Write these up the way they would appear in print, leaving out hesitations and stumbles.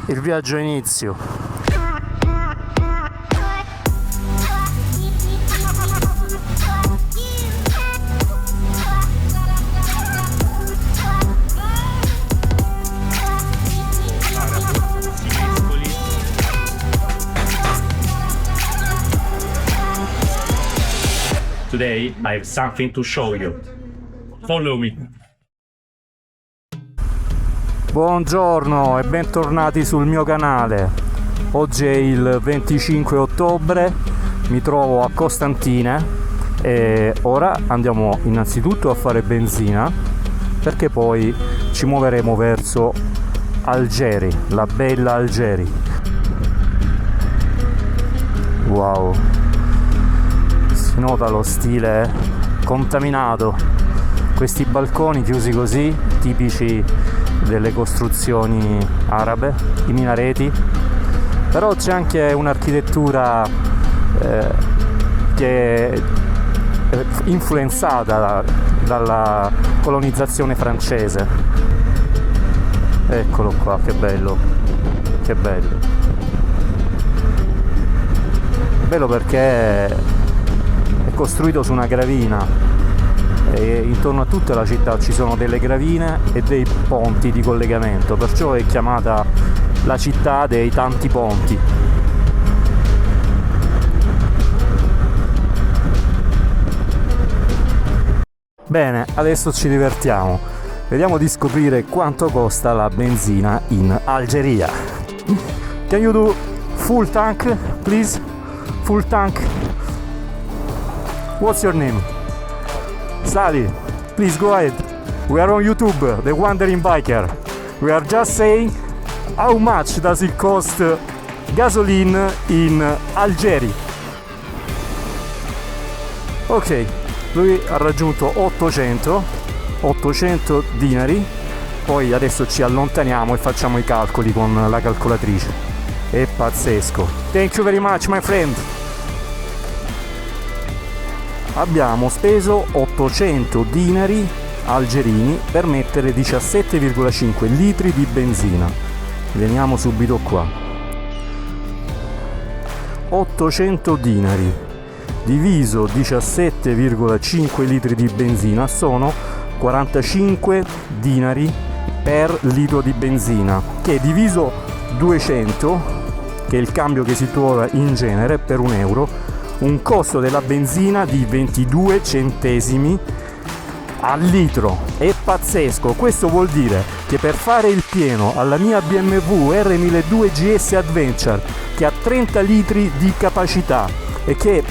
Il viaggio inizio. Today I have something to show you. Follow me. Buongiorno e bentornati sul mio canale. Oggi è il 25 ottobre, mi trovo a Costantina e ora andiamo innanzitutto a fare benzina perché poi ci muoveremo verso Algeri, la bella Algeri. Wow, si nota lo stile contaminato, questi balconi chiusi così, tipici delle costruzioni arabe, i minareti, però c'è anche un'architettura che è influenzata dalla colonizzazione francese. Eccolo qua, che bello, che bello. Bello perché è costruito su una gravina e intorno a tutta la città ci sono delle gravine e dei ponti di collegamento, perciò è chiamata la città dei tanti ponti. Bene, adesso ci divertiamo. Vediamo di scoprire quanto costa la benzina in Algeria. Can you do full tank, please? Full tank. What's your name? Sally, please go ahead. We are on YouTube, The Wandering Biker. We are just saying how much does it cost gasoline in Algeri. Ok, lui ha raggiunto 800 dinari. Poi adesso ci allontaniamo e facciamo i calcoli con la calcolatrice. È pazzesco. Thank you very much, my friend. Abbiamo speso 800 dinari algerini per mettere 17,5 litri di benzina. Veniamo subito qua. 800 dinari diviso 17,5 litri di benzina sono 45 dinari per litro di benzina, che diviso 200, che è il cambio che si trova in genere per €1, un costo della benzina di 22 centesimi al litro. È pazzesco. Questo vuol dire che per fare il pieno alla mia BMW R1200 GS Adventure, che ha 30 litri di capacità e che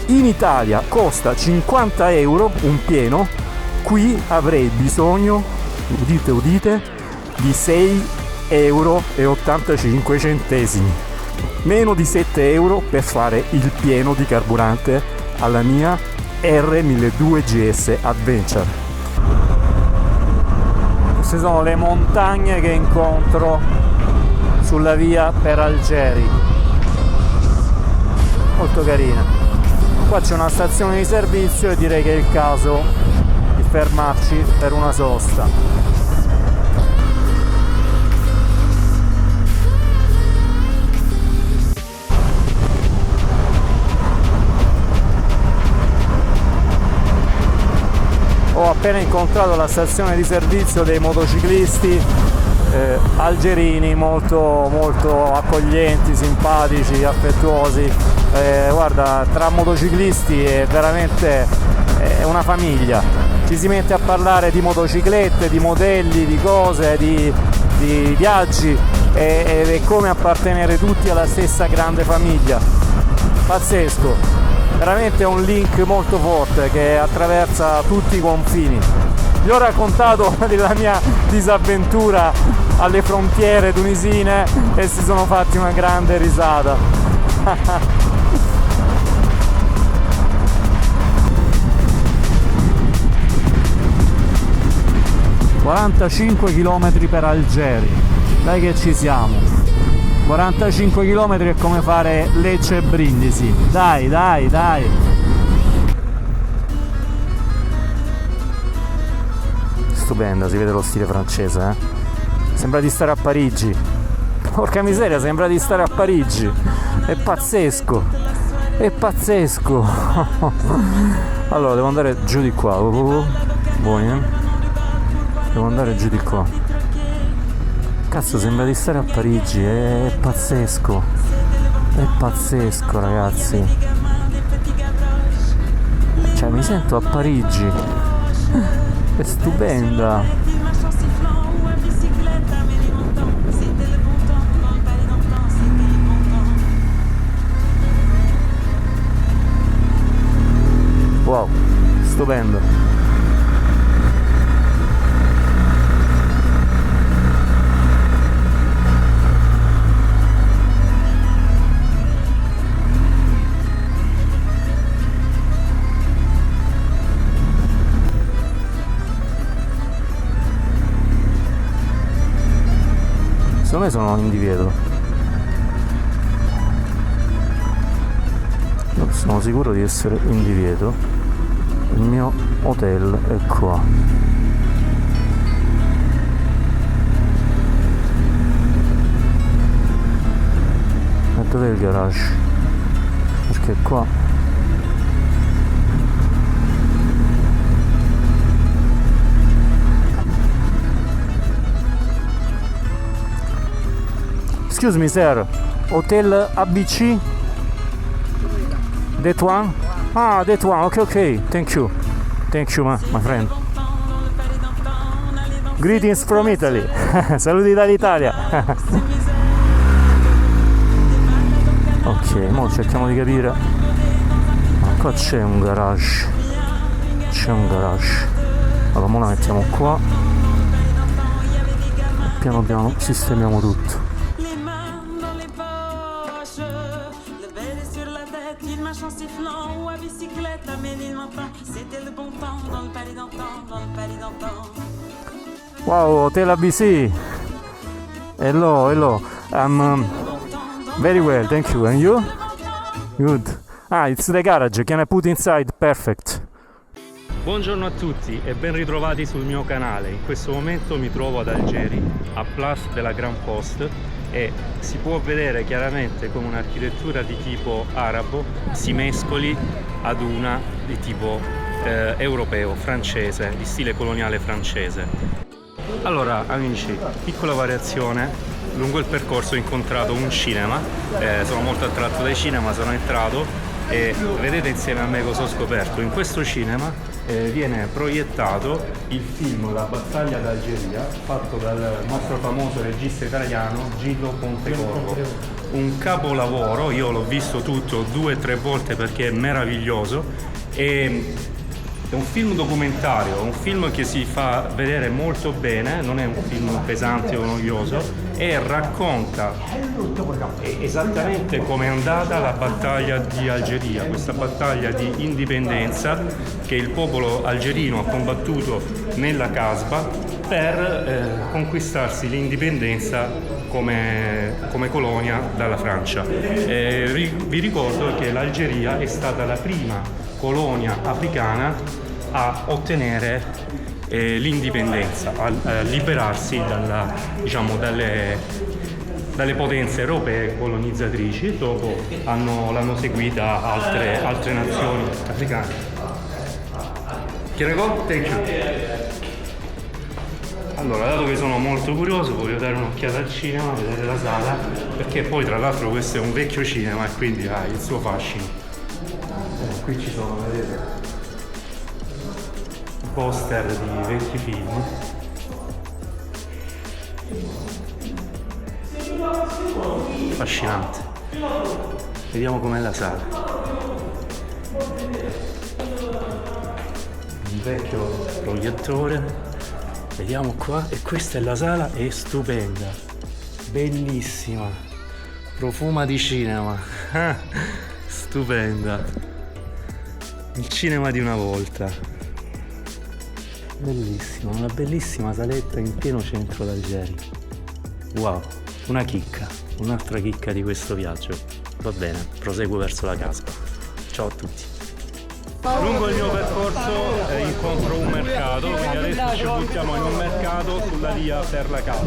in Italia costa 50 euro un pieno, qui avrei bisogno, udite udite, di 6,85 euro, meno di 7 euro per fare il pieno di carburante alla mia R1200 GS Adventure. Queste sono le montagne che incontro sulla via per Algeri, molto carina. Qua c'è una stazione di servizio e direi che è il caso di fermarci per una sosta. Ho appena incontrato la stazione di servizio dei motociclisti algerini, molto accoglienti, simpatici, affettuosi. Guarda, tra motociclisti è veramente una famiglia. Ci si mette a parlare di motociclette, di modelli, di cose, di viaggi, è come appartenere tutti alla stessa grande famiglia. Pazzesco. Veramente è un link molto forte che attraversa tutti i confini. Vi ho raccontato della mia disavventura alle frontiere tunisine e si sono fatti una grande risata. 45 km per Algeri. Dai che ci siamo. 45 km è come fare Lecce e Brindisi. Dai. Stupenda, si vede lo stile francese, Sembra di stare a Parigi. Porca miseria, sembra di stare a Parigi. È pazzesco. È pazzesco. Allora, devo andare giù di qua. Buoni, devo andare giù di qua. Cazzo, sembra di stare a Parigi. È pazzesco. È pazzesco, ragazzi. Cioè, mi sento a Parigi. È stupenda. Wow, stupendo. Secondo me sono in divieto. Sono sicuro di essere in divieto. Il mio hotel è qua. E dov'è il garage? Perché qua excuse me sir, hotel ABC? That one? Ah, that one, okay, thank you my friend. Greetings from Italy. Saluti dall'Italia. Ok, mo cerchiamo di capire. Ma qua c'è un garage. Allora, mo la mettiamo qua. Piano piano sistemiamo tutto. Wow, Hotel ABC. Hello. I'm very well, thank you. And you? Good. Ah, it's the garage. Can I put inside? Perfect. Buongiorno a tutti e ben ritrovati sul mio canale. In questo momento mi trovo ad Algeri, a Place de la Grande Poste, e si può vedere chiaramente come un'architettura di tipo arabo si mescoli ad una di tipo europeo, francese, di stile coloniale francese. Allora amici, piccola variazione: lungo il percorso ho incontrato un cinema, sono molto attratto dai cinema, sono entrato e vedete insieme a me cosa ho scoperto. In questo cinema viene proiettato il film La battaglia d'Algeria, fatto dal nostro famoso regista italiano Gillo Pontecorvo. Un capolavoro, io l'ho visto tutto 2 o 3 volte perché è meraviglioso. È un film documentario, un film che si fa vedere molto bene, non è un film pesante o noioso, e racconta esattamente come è andata la battaglia di Algeria, questa battaglia di indipendenza che il popolo algerino ha combattuto nella Casba per conquistarsi l'indipendenza come colonia dalla Francia. Vi ricordo che l'Algeria è stata la prima colonia africana a ottenere l'indipendenza, a liberarsi dalle potenze europee colonizzatrici. Dopo l'hanno seguita altre nazioni africane. Thank you. Allora, dato che sono molto curioso, voglio dare un'occhiata al cinema, vedere la sala, perché poi tra l'altro questo è un vecchio cinema e quindi ha il suo fascino. Qui ci sono, vedete, poster di vecchi film. Affascinante. Vediamo com'è la sala. Un vecchio proiettore. Vediamo qua, e questa è la sala, è stupenda, bellissima, profuma di cinema. Stupenda. Il cinema di una volta. Bellissimo, una bellissima saletta in pieno centro d'Algeri. Wow, una chicca, un'altra chicca di questo viaggio. Va bene, proseguo verso la Casba. Ciao a tutti. Lungo il mio percorso incontro un mercato, quindi adesso ci buttiamo in un mercato sulla via per la casa.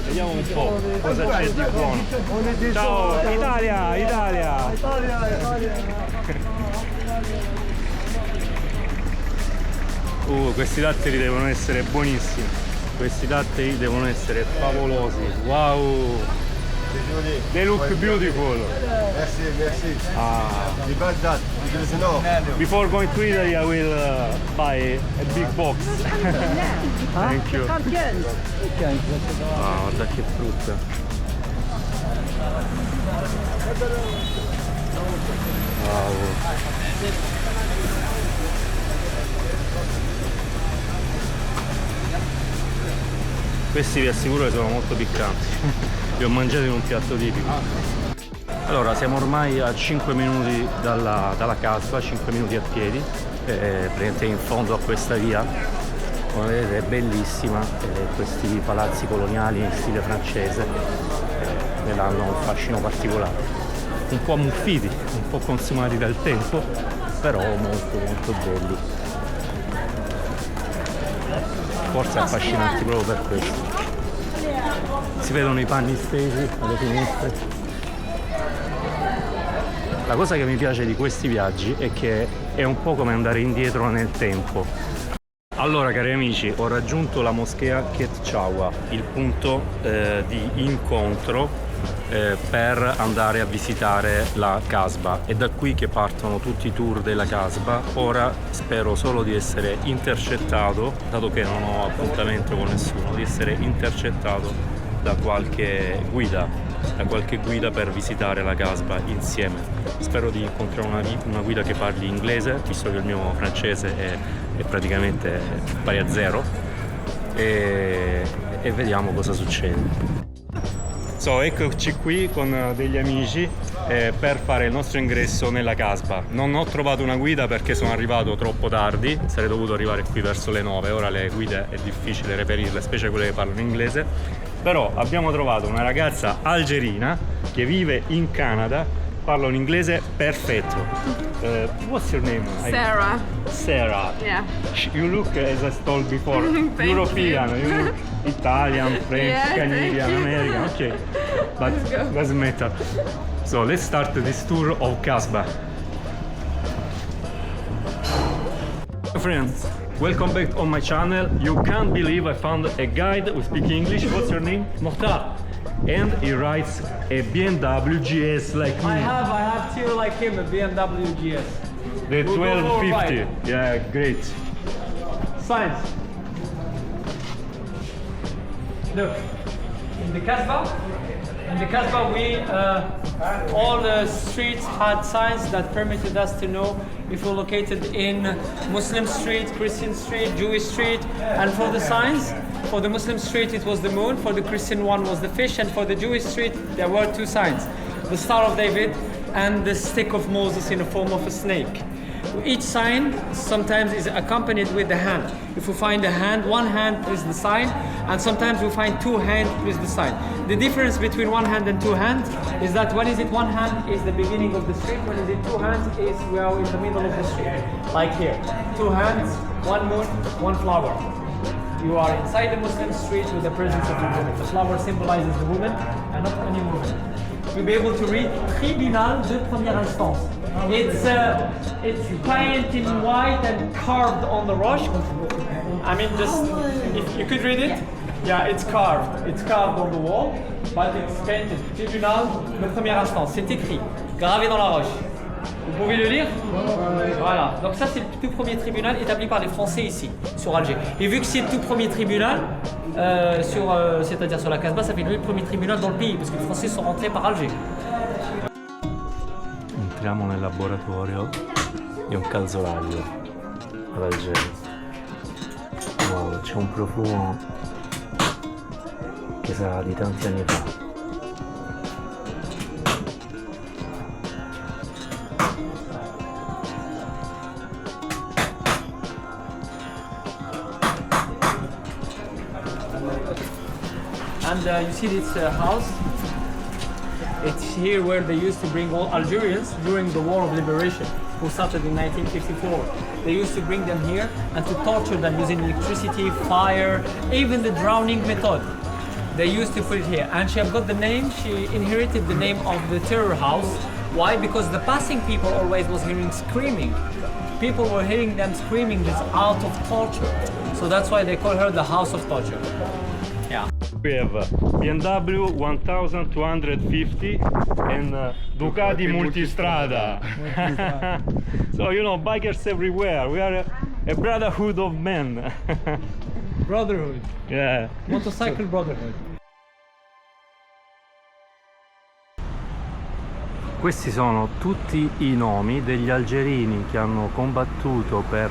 Vediamo un po' cosa c'è di buono. Ciao Italia, Italia! Questi datteri devono essere buonissimi. Questi datteri devono essere favolosi. Wow! They look beautiful. Merci, merci. The bad that, because no. Before going to Italy, I will buy a big box. Thank you. Guarda che frutta. Wow. Questi vi assicuro che sono molto piccanti. Li ho mangiati in un piatto tipico. Allora, siamo ormai a 5 minuti dalla casa, 5 minuti a piedi, praticamente in fondo a questa via. Come vedete è bellissima, questi palazzi coloniali in stile francese ne danno un fascino particolare. Un po' ammuffiti, un po' consumati dal tempo, però molto molto belli. Forse affascinanti proprio per questo. Si vedono i panni stesi alle finestre. La cosa che mi piace di questi viaggi è che è un po' come andare indietro nel tempo. Allora, cari amici, ho raggiunto la moschea Ket Chawa, il punto di incontro per andare a visitare la Casbah. È da qui che partono tutti i tour della Casbah. Ora spero solo di essere intercettato, dato che non ho appuntamento con nessuno, di essere intercettato da qualche guida per visitare la Casbah insieme. Spero di incontrare una guida che parli inglese, visto che il mio francese è praticamente pari a zero, e vediamo cosa succede. Eccoci qui con degli amici per fare il nostro ingresso nella Casbah. Non ho trovato una guida perché sono arrivato troppo tardi, sarei dovuto arrivare qui verso le 9, ora le guide è difficile reperirle, specie quelle che parlano inglese, però abbiamo trovato una ragazza algerina che vive in Canada, parla un inglese perfetto. What's your name? Sarah. Sarah. Yeah. You look, as I told before, Thank European. You look Italian, French, Yeah, Canadian, thank you. American. Okay, but Let's go. doesn't matter. So let's start this tour of Casbah. Friends, welcome back on my channel. You can't believe I found a guide who speaks English. What's your name? Mokhtar. And he rides a BMW GS like me. I have two like him, a BMW GS. The We'll go for a 1250. ride. Yeah, great. Signs. Look, in the Casbah, all the streets had signs that permitted us to know if we're located in Muslim street, Christian street, Jewish street, and for the signs, for the Muslim street it was the moon, for the Christian one was the fish, and for the Jewish street there were two signs, the Star of David and the stick of Moses in the form of a snake. Each sign sometimes is accompanied with the hand. If we find a hand, one hand is the sign, and sometimes we find two hands is the sign. The difference between one hand and two hands is that when is it one hand is the beginning of the street, when is it two hands is we are in the middle of the street. Like here, two hands, one moon, one flower. You are inside the Muslim street with the presence of a woman. The flower symbolizes the woman and not any woman. You'll be able to read Tribunal de Première Instance. It's painted in white and carved on the roche. I mean, just if you could read it, yeah, it's carved. It's carved on the wall, but it's painted. Tribunal de Première Instance. C'est écrit, gravé dans la roche. Vous pouvez le lire? Voilà. Donc ça, c'est le tout premier tribunal établi par les Français ici, sur Alger. Et vu que c'est le tout premier tribunal, c'est-à-dire sur la Casbah, ça fait le premier tribunal dans le pays, parce que les Français sont rentrés par Alger. Entriamo nel laboratorio di un calzolaio ad Algeri. Wow, c'è un profumo che sa di tanti anni fa. And you see this house? It's here where they used to bring all Algerians during the War of Liberation. who started in 1954. They used to bring them here and to torture them using electricity, fire, even the drowning method. They used to put it here. And she have got the name, she inherited the name of the terror house. Why? Because the passing people always was hearing screaming. People were hearing them screaming this out of torture. So that's why they call her the house of torture. Yeah. We have BMW 1250 and Ducati Multistrada. So, you know, bikers everywhere. We are a brotherhood of men. Brotherhood. Yeah. Motorcycle brotherhood. Questi sono tutti i nomi degli algerini che hanno combattuto per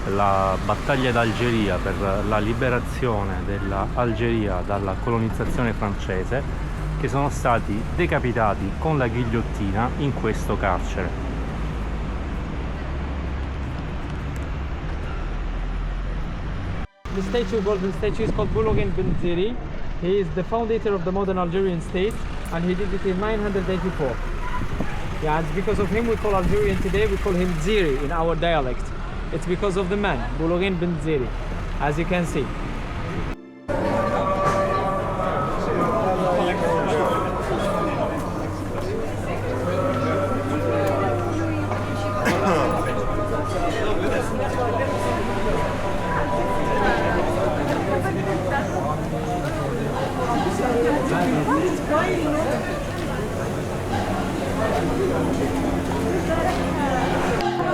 la battaglia d'Algeria, per la liberazione dell'Algeria dalla colonizzazione francese, che sono stati decapitati con la ghigliottina in questo carcere. The golden statue is called Boulogne Ben Ziri. He is the founder of the modern Algerian state and he did it in 984. Yeah, it's because of him we call Algerian today, we call him Ziri in our dialect. It's because of the man, Boulogne Ben Ziri, as you can see.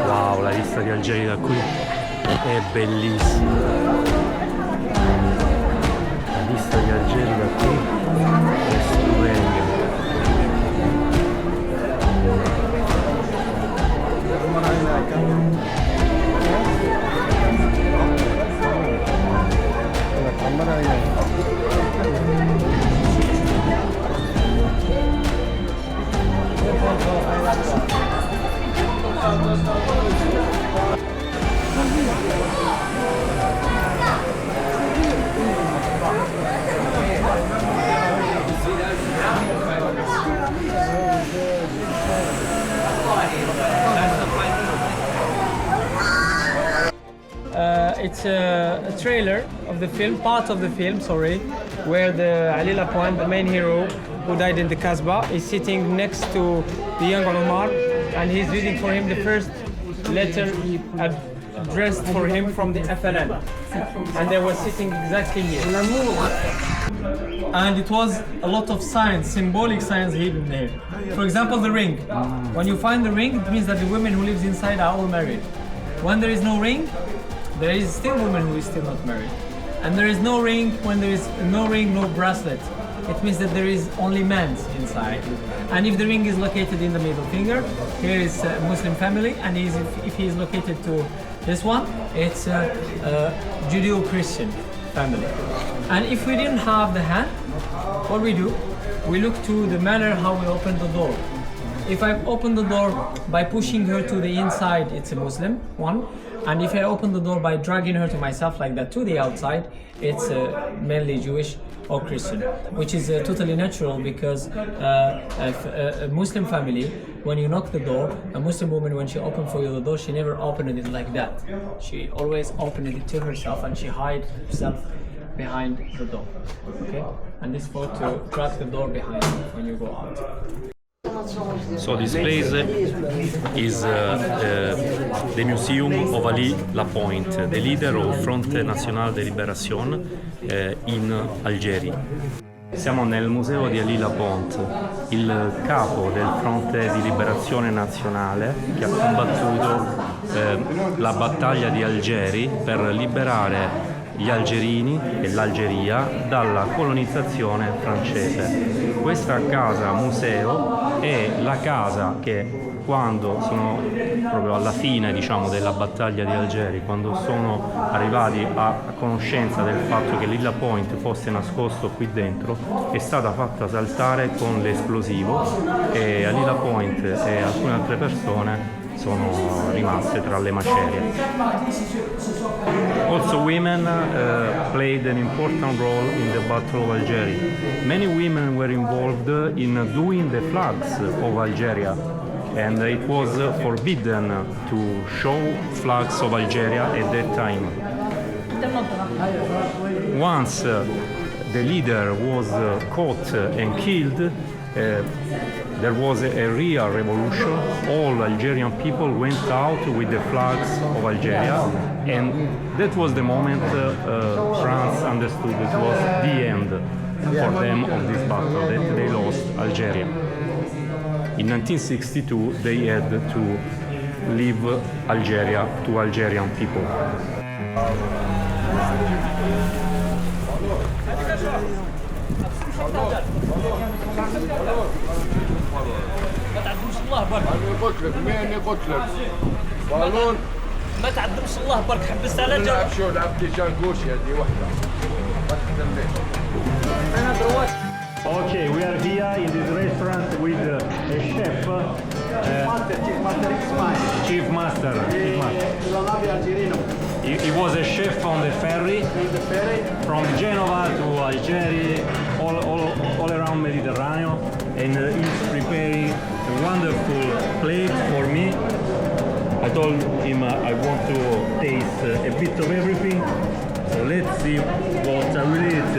Wow, la vista di Algeria da qui è bellissima. La vista di Algeria da qui è stupenda. It's a trailer of the film, part of the film, sorry, where the Ali Lapointe, the main hero who died in the Kasbah, is sitting next to the young Omar and he's reading for him the first letter addressed for him from the FLN. And they were sitting exactly here. And it was a lot of signs, symbolic signs hidden there. For example, the ring. When you find the ring, it means that the women who lives inside are all married. When there is no ring, there is still woman who is still not married. And there is no ring when there is no ring, no bracelet. It means that there is only men inside. And if the ring is located in the middle finger, here is a Muslim family, and if he is located to this one, it's a Judeo-Christian family. And if we didn't have the hand, what we do, we look to the manner how we open the door. If I open the door by pushing her to the inside, it's a Muslim one. And if I open the door by dragging her to myself like that to the outside, it's mainly Jewish or Christian, which is totally natural because a Muslim family, when you knock the door, a Muslim woman, when she opened for you the door, she never opened it like that. She always opened it to herself and she hid herself behind the door. Okay? And this for to crack the door behind you when you go out. So this place is the Museum of Ali Lapointe, the leader of Front National de Libération in Algeria. Siamo nel museo di Ali Lapointe, il capo del Fronte di Liberazione Nazionale che ha combattuto la battaglia di Algeri per liberare gli algerini e l'Algeria dalla colonizzazione francese. Questa casa museo è la casa che quando sono proprio alla fine, diciamo, della battaglia di Algeri, quando sono arrivati a conoscenza del fatto che l'Ali Lapointe fosse nascosto qui dentro, è stata fatta saltare con l'esplosivo e Ali Lapointe e alcune altre persone sono rimaste tra le macerie. Also women played an important role in the Battle of Algeria. Many women were involved in doing the flags of Algeria. and it was forbidden to show flags of Algeria at that time. Once the leader was caught and killed, there was a real revolution. All Algerian people went out with the flags of Algeria, and that was the moment France understood it was the end for them of this battle, that they lost Algeria. In 1962 they had to leave Algeria to Algerian people. ما تعذبش الله برك. أنا قلت لك ماني قلت لك بالون ما تعذبش الله برك حبست على نلعب جنب. شو لعب كيشان كوشي هذه وحدة ما تهتمش. أنا دروات. Okay, we are here in this restaurant with a chef, Chief Master. He was a chef on the ferry from Genova to Algeria, all around Mediterranean, and he's preparing a wonderful plate for me. I told him I want to taste a bit of everything, so let's see what I will eat.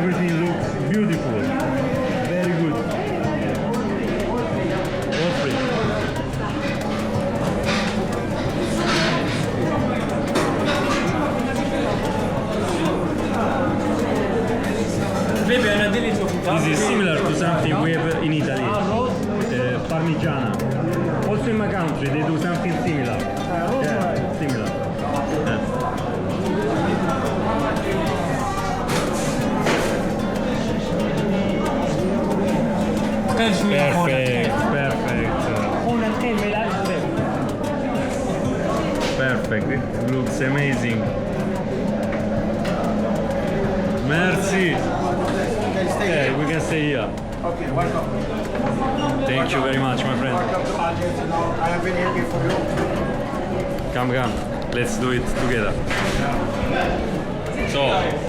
Everything looks beautiful, very good. Offering. Baby, أنا ديلي شوف. This is similar to something we have in Italy, Parmigiana. Also in my country they do something similar. Yeah, similar. Perfect. It looks amazing. Merci. Okay, we can stay here. Okay, welcome. Thank you very much, my friend. Welcome to Algeria. Now I have been here before you. Come. Let's do it together. So,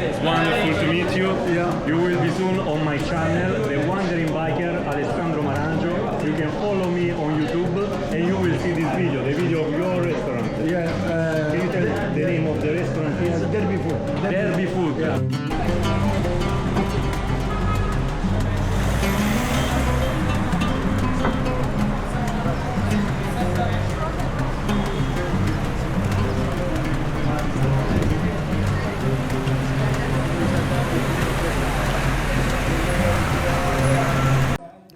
it's wonderful to meet you. Yeah. You will be soon on my channel, The Wandering Biker, Alessandro Maranjo. You can follow me on YouTube and you will see this video, the video of your restaurant. Yeah. Can you tell the name of the restaurant? Yes, Derby Food. Derby Food.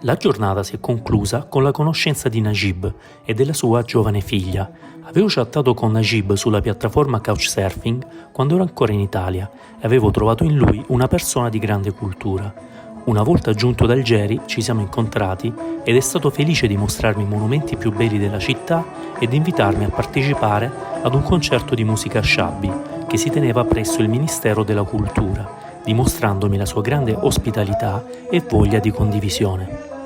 La giornata si è conclusa con la conoscenza di Najib e della sua giovane figlia. Avevo chattato con Najib sulla piattaforma Couchsurfing quando ero ancora in Italia e avevo trovato in lui una persona di grande cultura. Una volta giunto ad Algeri ci siamo incontrati ed è stato felice di mostrarmi i monumenti più belli della città e di invitarmi a partecipare ad un concerto di musica shabby che si teneva presso il Ministero della Cultura, dimostrandomi la sua grande ospitalità e voglia di condivisione.